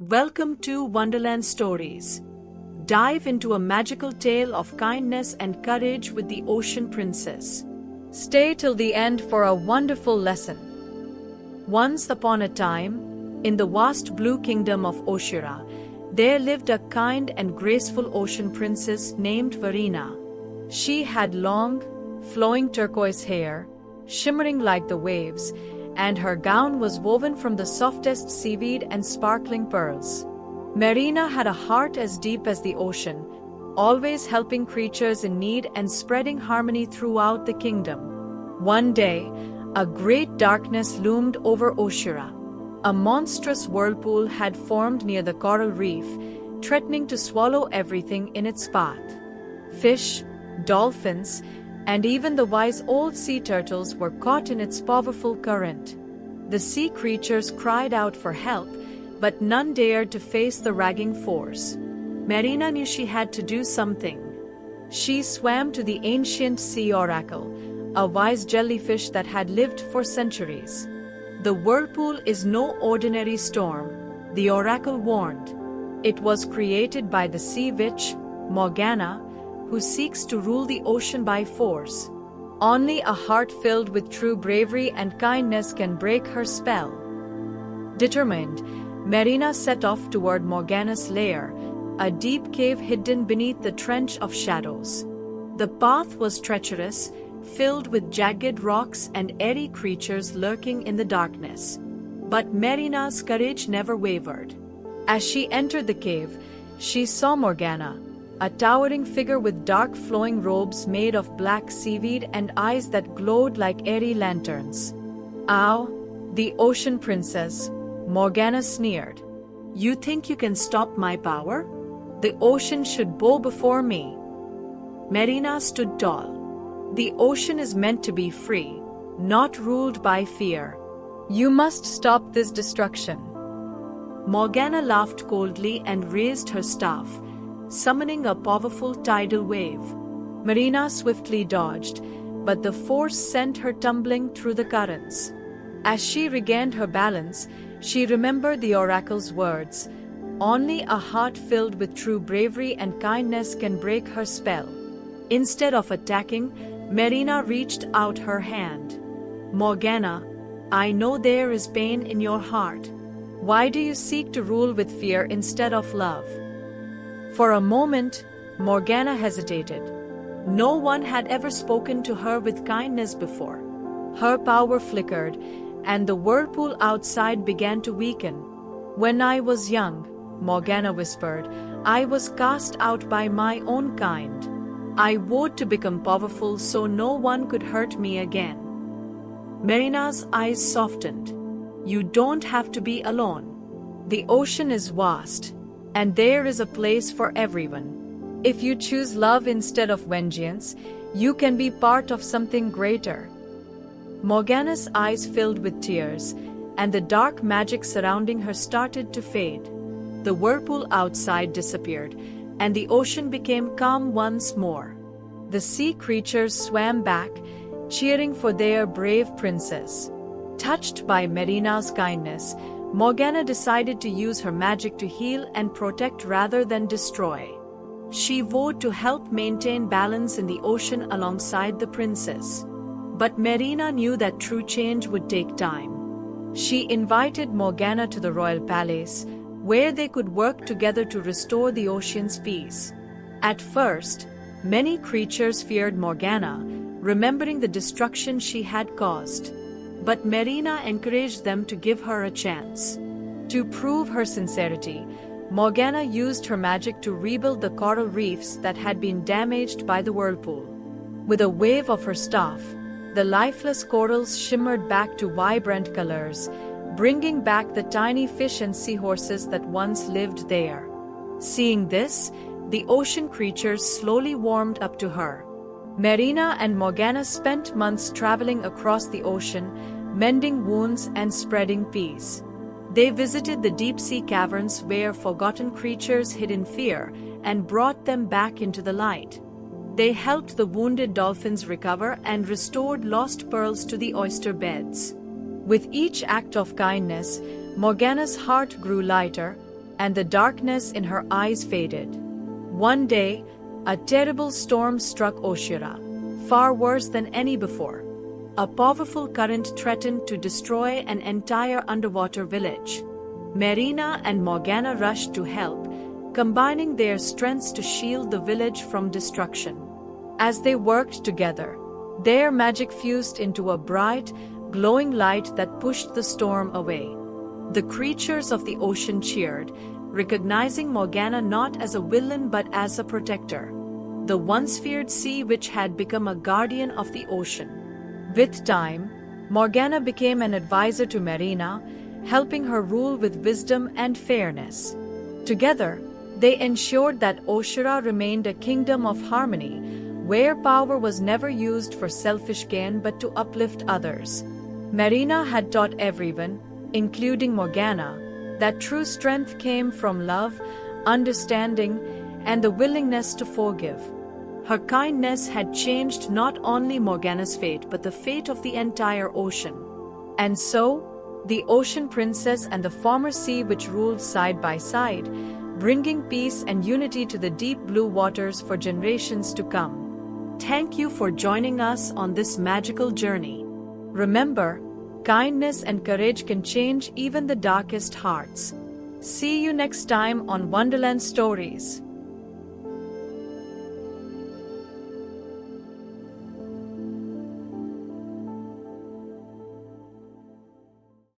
Welcome to Wonderland Stories. Dive into a magical tale of kindness and courage with the Ocean Princess. Stay till the end for a wonderful lesson. Once upon a time, in the vast blue kingdom of Oshira, there lived a kind and graceful ocean princess named Varina. She had long, flowing turquoise hair, shimmering like the waves, and her gown was woven from the softest seaweed and sparkling pearls. Marina had a heart as deep as the ocean, always helping creatures in need and spreading harmony throughout the kingdom. One day, a great darkness loomed over Oshira. A monstrous whirlpool had formed near the coral reef, threatening to swallow everything in its path. Fish, dolphins, and even the wise old sea turtles were caught in its powerful current. The sea creatures cried out for help, but none dared to face the raging force. Marina knew she had to do something. She swam to the ancient sea oracle, a wise jellyfish that had lived for centuries. "The whirlpool is no ordinary storm," the oracle warned. "It was created by the sea witch, Morgana, who seeks to rule the ocean by force. Only a heart filled with true bravery and kindness can break her spell." Determined, Marina set off toward Morgana's lair, a deep cave hidden beneath the trench of shadows. The path was treacherous, filled with jagged rocks and airy creatures lurking in the darkness. But Marina's courage never wavered. As she entered the cave, she saw Morgana, a towering figure with dark flowing robes made of black seaweed and eyes that glowed like airy lanterns. "Ow, the Ocean Princess," Morgana sneered. "You think you can stop my power? The ocean should bow before me." Marina stood tall. "The ocean is meant to be free, not ruled by fear. You must stop this destruction." Morgana laughed coldly and raised her staff, summoning a powerful tidal wave. Marina swiftly dodged, but the force sent her tumbling through the currents. As she regained her balance, she remembered the oracle's words, "Only a heart filled with true bravery and kindness can break her spell." Instead of attacking, Marina reached out her hand. "Morgana, I know there is pain in your heart. Why do you seek to rule with fear instead of love?" For a moment, Morgana hesitated. No one had ever spoken to her with kindness before. Her power flickered, and the whirlpool outside began to weaken. "When I was young," Morgana whispered, "I was cast out by my own kind. I vowed to become powerful so no one could hurt me again." Marina's eyes softened. "You don't have to be alone. The ocean is vast, and there is a place for everyone. If you choose love instead of vengeance, you can be part of something greater." Morgana's eyes filled with tears, and the dark magic surrounding her started to fade. The whirlpool outside disappeared, and the ocean became calm once more. The sea creatures swam back, cheering for their brave princess. Touched by Marina's kindness, Morgana decided to use her magic to heal and protect rather than destroy. She vowed to help maintain balance in the ocean alongside the princess. But Marina knew that true change would take time. She invited Morgana to the royal palace, where they could work together to restore the ocean's peace. At first, many creatures feared Morgana, remembering the destruction she had caused. But Marina encouraged them to give her a chance. To prove her sincerity, Morgana used her magic to rebuild the coral reefs that had been damaged by the whirlpool. With a wave of her staff, the lifeless corals shimmered back to vibrant colors, bringing back the tiny fish and seahorses that once lived there. Seeing this, the ocean creatures slowly warmed up to her. Marina and Morgana spent months traveling across the ocean, mending wounds and spreading peace. They visited the deep-sea caverns where forgotten creatures hid in fear and brought them back into the light. They helped the wounded dolphins recover and restored lost pearls to the oyster beds. With each act of kindness, Morgana's heart grew lighter, and the darkness in her eyes faded. One day, a terrible storm struck Oshira, far worse than any before. A powerful current threatened to destroy an entire underwater village. Marina and Morgana rushed to help, combining their strengths to shield the village from destruction. As they worked together, their magic fused into a bright, glowing light that pushed the storm away. The creatures of the ocean cheered, recognizing Morgana not as a villain but as a protector, the once feared sea which had become a guardian of the ocean. With time, Morgana became an advisor to Marina, helping her rule with wisdom and fairness. Together, they ensured that Oshira remained a kingdom of harmony, where power was never used for selfish gain but to uplift others. Marina had taught everyone, including Morgana, that true strength came from love, understanding, and the willingness to forgive. Her kindness had changed not only Morgana's fate but the fate of the entire ocean. And so, the Ocean Princess and the former sea which ruled side by side, bringing peace and unity to the deep blue waters for generations to come. Thank you for joining us on this magical journey. Remember, kindness and courage can change even the darkest hearts. See you next time on Wonderland Stories.